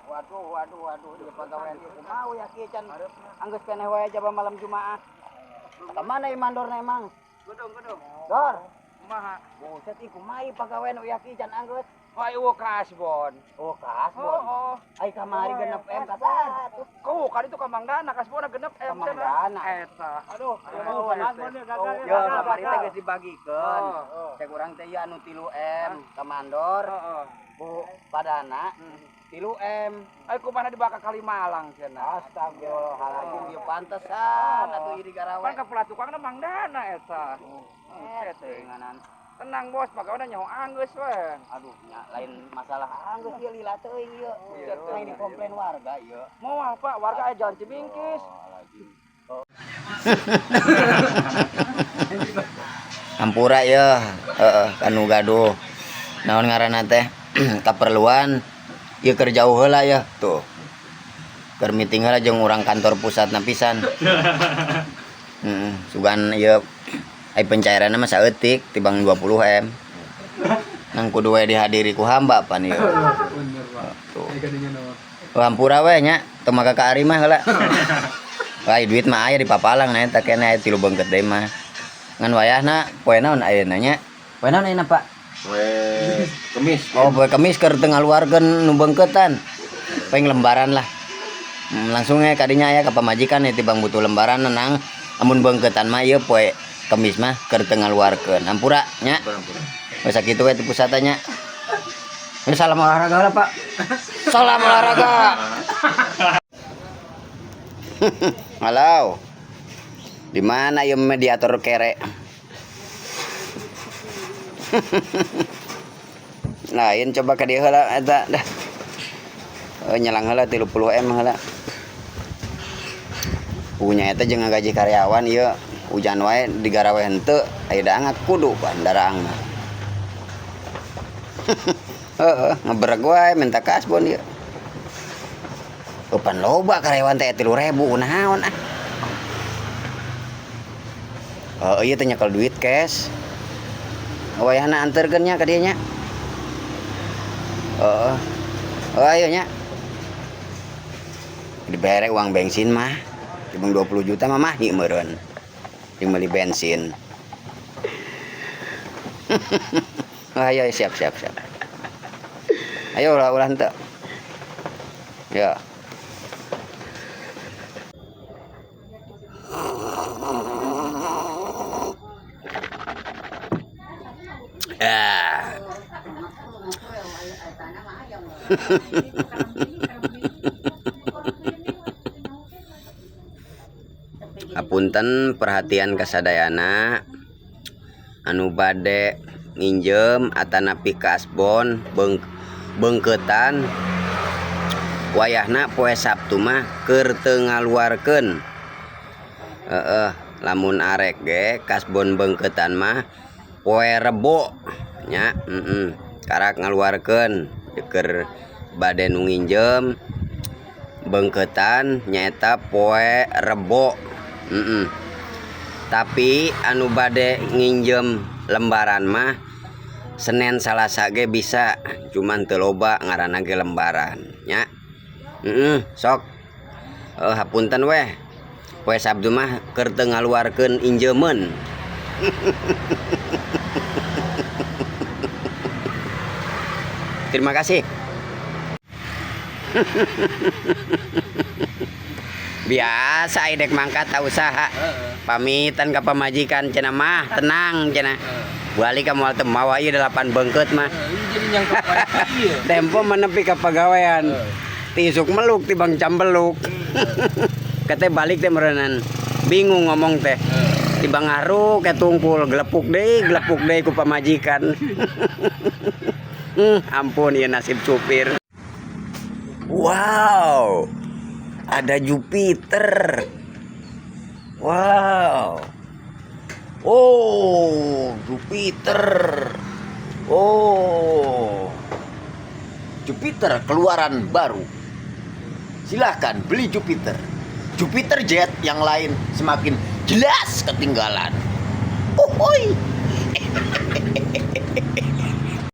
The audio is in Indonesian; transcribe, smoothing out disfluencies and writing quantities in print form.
Waduh, di pegawai itu mau ya kican. Anggus keneh wae jaba malam Jumaah. Kemana mandorna emang? Gedung. Dor. Kumaha? Buset iku mai pegawai nu ya kican anggus. Wah, ieu kasbon. Oh, kasbon. Oh. Ai kamari genep M kasan. Kau kan itu Kamang Dana kasbona genep Kamang Dana. Eta. Aduh, kasbon gagal. Ya, kamari teh geus dibagikeun. Oh. Cek urang teh ieu anu 3 M ka mandor. Heeh. Bu Padana 3 M. Ai kumaha dibaka Kalimalang cenah. Astagfirullahaladzim, dia pantesan atuh iri garawe. Kan ka pelatukangna Mang Dana eta. Tenganan. Tenang bos, pegawai nyaho anggeus we. Aduh, lain masalah anggeus ieu lila teuing ieu. Lain dikomplain warga ieu. Moal Pak, warga aya jalan Cibingkis. Hampura ya, kanu gaduh. Naon ngaranna teh? Kaperluan ieu keur jauh heula ya, tuh. Keur meeting heula jeung urang kantor pusatna pisan. Sugan ieu ai pencairanna mah saeutik tibang 20 M. Nang kudu we dihadiri ku hamba pan ieu. Tuh. Hampura we nya, teu maka ka ari mah heula. Wah, duit mah aya di papalang na eta keneh aya 3 beungkeut deui mah. Ngan wayahna poe naon ayeuna nya? Poe naon ayeuna, Pak? Poe Kemis. Oh, poe Kemis keur teu ngaluarkeun nu beungkeutan. Poe lembaran lah. Langsung we kadinya aya ka pamajikan tibang butuh lembaran nang amun beungkeutan mah ieu poe Kemis mah keur teu ngaluarkeun. Hampura nya. Wes sakitu we ti pusata nya. Salam olahraga lah, Pak. Salam olahraga. Halo. Di mana ya mediator kere? Lain coba ka dieu heula eta dah. Nyelang heula 30 M heula. Punya eta jeung gaji karyawan ieu hujan wae digarawe henteu aya daang kudu bandaraang mah. Heeh, ngebreg wae minta kasbon ieu. Kapan loba karyawan teh 3.000 naon ah. Oh iya teh nyekel duit cash. Wayahna anterkeun nya ka dieu nya. Oh ayo nya. Dibere uang bensin mah. Tibang 20 juta mah mahi meureun. Jeung meuli bensin. Ayo siap. Ayo ulah henteu. Ya. Apunten perhatian kasadayana anu bade nginjem atanapi kasbon beungkeutan wayahna poe Sabtu mah keur teu ngaluarkeun. Lamun arek ge kasbon beungkeutan mah poe Rebo nya, karak ngaluarkeun keur bade nu nginjem beungkeutan nyaeta poe Rebo. Tapi anu bade nginjem lembaran mah Senin Salasa ge bisa, cuman teu loba ngaranna ge lembaran nya. Sok. Hapunten weh. Poe Sabtu mah keur teu ngaluarkeun injemen. Terima kasih. Biasa idek mangkat usaha. Pamitan ka pamajikan cenah mah tenang cenah. Balik ka moal teu mawa ieu 8 beungkeut mah. Tempo menepi ka pagawean. Tisuk meluk tibang cambeluk. Kate balik teh meureunan. Bingung ngomong teh. Tibang ngaru ke tungkul glepuk deui ku pamajikan. Ampun ieu nasib supir. Wow. Ada Jupiter. Wow. Oh, Jupiter. Oh. Jupiter keluaran baru. Silahkan beli Jupiter. Jupiter Jet yang lain semakin jelas ketinggalan. Ohoy.